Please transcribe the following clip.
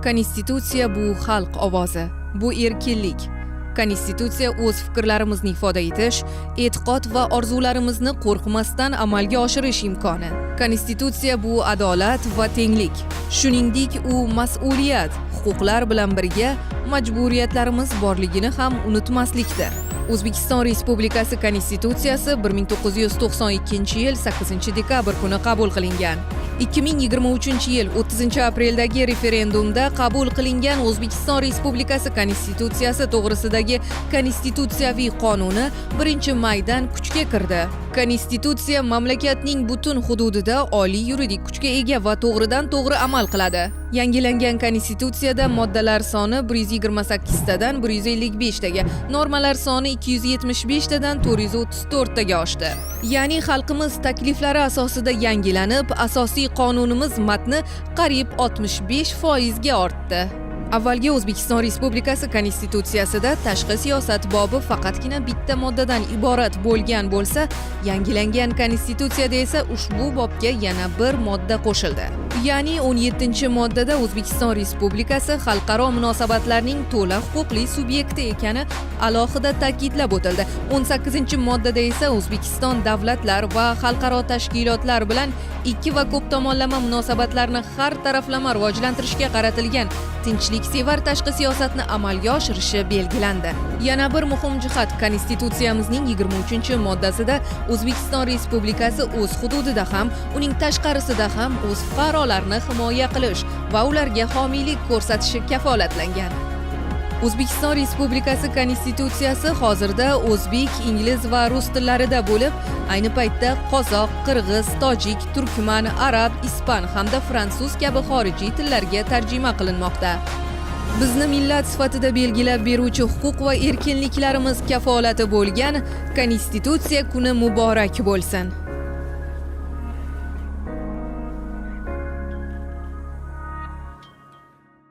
Konstitutsiya bu xalq ovozi, bu erkinlik. Konstitutsiya o'z fikrlarimizni ifoda etish, e'tiqod va orzularimizni qo'rqmasdan amalga oshirish imkoni. Konstitutsiya bu adolat va tenglik. Shuningdek, u mas'uliyat, huquqlar bilan birga majburiyatlarimiz borligini ham unutmaslikdir. O'zbekiston Respublikasi Konstitutsiyasi 1992-yil 8-dekabr kuni qabul qilingan. 2023-yil 30-apreldagi referendumda qabul qilingan O'zbekiston Respublikasi Konstitutsiyasi to'g'risidagi Konstitutsiyaviy qonuni 1-maydan kuchga kirdi. Konstitutsiya mamlakatning butun hududida oliy yuridik kuchga ega va to'g'ridan-to'g'ri amal qiladi. Yangilangan Konstitutsiyada moddalar soni 128 tadan 155 taga, normalar soni 275 tadan 434 taga oshdi. Ya'ni xalqimiz takliflari asosida yangilanib, asosiy qonunimiz matni qariyb 65% ga ortdi. Avvalgi O'zbekiston Respublikasi Konstitutsiyasida tashqi siyosat bobi faqatgina bitta moddadan iborat bo'lgan bo'lsa, yangilangan Konstitutsiyada esa ushbu bobga yana bir modda qo'shildi. Ya'ni 17-moddada O'zbekiston Respublikasi xalqaro munosabatlarning to'la huquqli subyekti ekani alohida ta'kidlab o'tildi. 18-moddada esa O'zbekiston davlatlar va xalqaro tashkilotlar bilan ikki va ko'p tomonlama munosabatlarni har taraflama rivojlantirishga qaratilgan tinchliksevar tashqi siyosatni amalga oshirishi belgilandi. Yana bir muhim jihat, Konstitutsiyamizning 23-moddasida O'zbekiston Respublikasi o'z hududida ham, uning tashqarisida ham o'z fuqarolarini himoya qilish va ularga homiylik ko'rsatishi kafolatlangan. O'zbekiston Respublikasi Konstitutsiyasi hozirda o'zbek, ingliz va rus tillarida bo'lib, ayni paytda qozoq, qirg'iz, tojik, turkman, arab, ispan hamda fransuz kabi xorijiy tillarga tarjima qilinmoqda. Bizni millat sifatida belgilab beruvchi huquq va erkinliklarimiz kafolati bo'lgan Konstitutsiya kuni muborak bo'lsin.